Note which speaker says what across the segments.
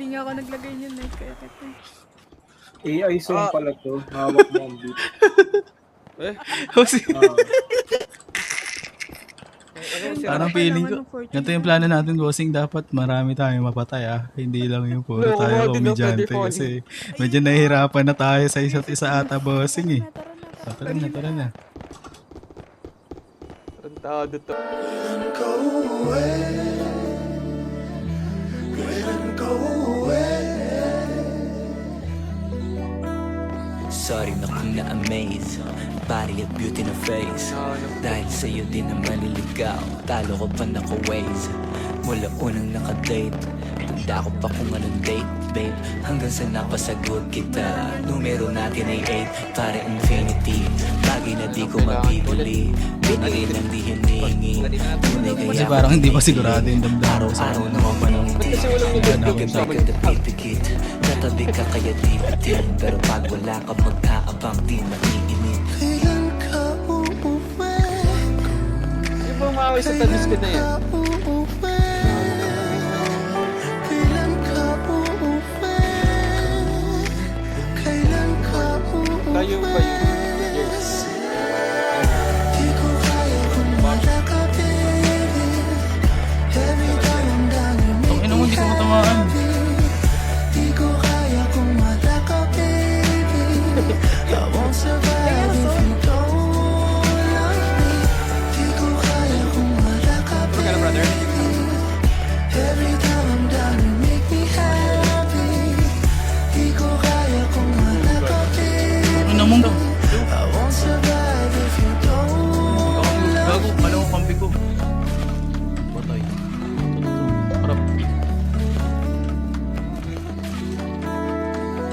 Speaker 1: Di nga ako naglagay niyan eh. Kaya
Speaker 2: AI song pala to. Hawak mo ang beat.
Speaker 3: Bossing.
Speaker 1: Parang
Speaker 3: feeling ko. Ganito yung plano natin, bossing. Dapat marami tayong mapatay Hindi lang yung puro tayo komedyante. Kasi medyo nahihirapan na tayo sa isa't isa ata, bossing Tara na.
Speaker 4: Tarantado to.
Speaker 5: Sorry na kung na-amaze Body at beauty na face Dahil sa'yo din na maliligaw Talo ko pa naka-waze Mula unang naka-date Tanda ko pa kung anong date, babe Hanggang sa napasagot kita Numero natin ay 8 Para infinity Bagay na di ko mabibili Binigay ng di hinihingi Tunay kaya
Speaker 3: Kasi parang hindi pa sigurado yung damdamin sa
Speaker 5: araw-araw naman manungkit Pagkat at pipikit Katabi ka kaya di bitin Pero pag wala ka magkaabang di maiinit Kailan ka uuwi?
Speaker 4: Yung ba umaway sa talis ka na yan?
Speaker 5: Kailan ka uuwi? Kailan ka uuwi?
Speaker 4: Tayo ba yun? Yes.
Speaker 5: Di ko kaya kung wala ka, baby Every time I'm down you make
Speaker 3: Ino mo, hindi ko matamaan.
Speaker 5: Di ko kaya kung wala ka, baby I won't survive if you don't love me Di ko kaya kung wala ka,
Speaker 4: Magkano, brother?
Speaker 5: Every time I'm down you make me happy Di ko kaya kung wala ka, baby
Speaker 3: Ino mo daw.
Speaker 5: I won't survive if you don't love
Speaker 3: Gago, malaw ang kampi ko. Patay. Harap.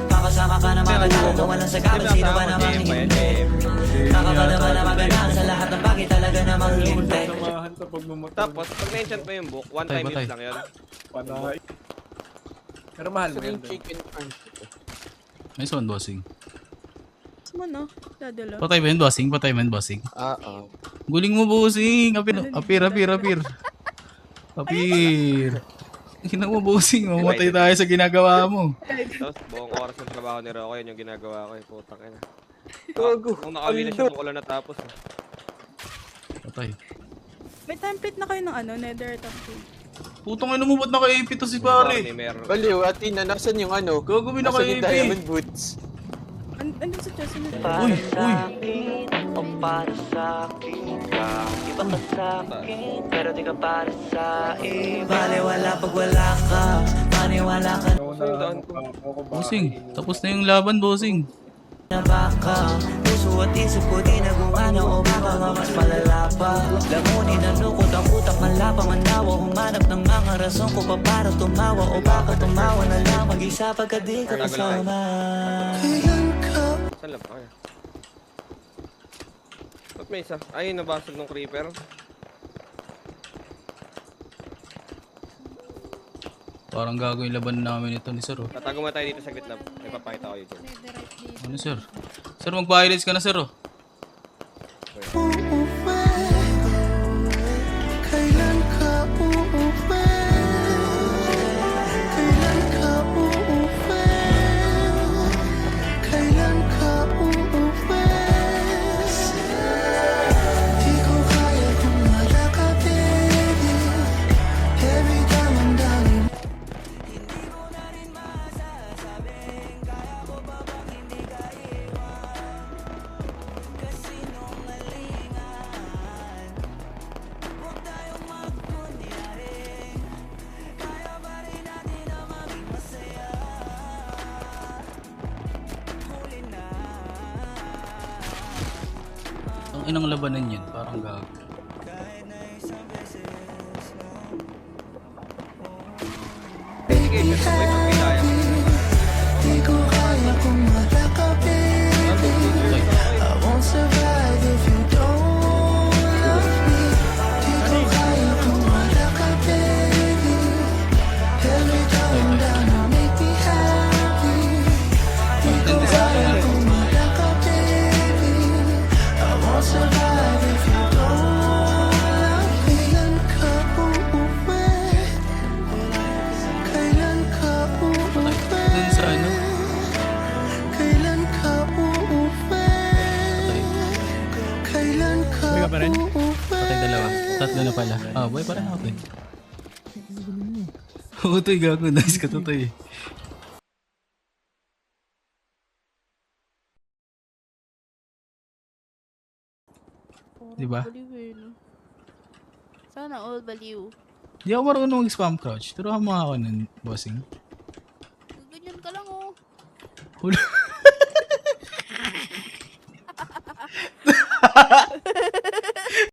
Speaker 5: Makasama ka na mga tao walang sagabal Sino ba namang hindi Nakakadama na magandang sa lahat ng bagay Talaga namang hindi
Speaker 2: Samahan sa pagmamotor.
Speaker 4: Tapos, pag na-enchant mo yung book, one time
Speaker 3: Patay.
Speaker 4: use lang yun.
Speaker 2: Panay. Pero mahal mo
Speaker 4: Saka
Speaker 2: yun.
Speaker 4: yung chicken farm.
Speaker 3: Nice one, bossing.
Speaker 1: mo no? Dadalo.
Speaker 3: Patay ba yun, bossing? Patay ba yun, bossing?
Speaker 4: Oo.
Speaker 3: Guling mo, bossing. Apir. Hina mo, bossing. Mamatay tayo sa ginagawa mo.
Speaker 4: Tapos, buong oras ng trabaho ni Rocco, yun yung ginagawa ko. Putang ina.
Speaker 1: Gago.
Speaker 4: Kung nakawin na siya, kung wala natapos.
Speaker 3: Patay.
Speaker 1: May template na kayo ng ano, nether top 2.
Speaker 3: Putong ino mo, ba't naka-AP to si pare?
Speaker 4: Meron.
Speaker 6: Baliw, Atina, nasan yung ano?
Speaker 3: Gagawin
Speaker 6: Nasan yung
Speaker 3: naka-AP.
Speaker 6: diamond boots?
Speaker 1: Andun sa chest na
Speaker 3: Uy.
Speaker 5: O para sa akin Iba ka sa akin Pero di ka para sa akin Baliwala pag wala ka Maniwala ka
Speaker 3: Bossing, tapos na yung laban, bossing.
Speaker 5: na baka Puso at isip ko di nagumana O baka nga mas malala pa Lamunin ang lukot ang utak Malapa manawa Humanap ng mga rason ko pa para tumawa O baka tumawa na lang Mag-isa pagka di ka kasama
Speaker 4: Saan lang pa kaya? Ba't may isa? Ay, nabasag ng creeper.
Speaker 3: Parang gagawin laban namin ito ni sir. Oh.
Speaker 4: Tatago mo tayo dito sa GitLab. May papakita ko yun.
Speaker 3: Ano sir? Sir, mag-violence ka na sir. Oh.
Speaker 5: Kailan ka uuwi? Kailan ka uuwi? Kailan ka uuwi? Di ko kaya kung wala ka, baby Every time I'm down Hindi mo na rin masasabing Kaya ko pa bang hindi ka iwan Kasi nungalingan Huwag tayong magkunyari Kaya pa rin natin na maging masaya Huli na
Speaker 3: Ang inang labanan yan, parang gago.
Speaker 4: Dedication sa boy pag may kaya.
Speaker 5: Di ko kaya kung wala ka, baby I won't survive if you don't love me Di ko kaya kung wala ka, baby Every time I'm down you make me happy Di ko kaya kung wala ka, baby I won't survive if you don't love me Kailan ka uuwi? Kailan ka uuwi?
Speaker 3: Tatlo na pala. Ah, boy, parang ako eh. Oo, Toy, gago. Nice ka to, Toy. Diba?
Speaker 1: Baliw eh, no? Sana all baliw.
Speaker 3: Di ako marunong mag-spam crouch. Turuan mo ako nun, bossing.
Speaker 1: Ganyan ka lang oh.
Speaker 3: Hula.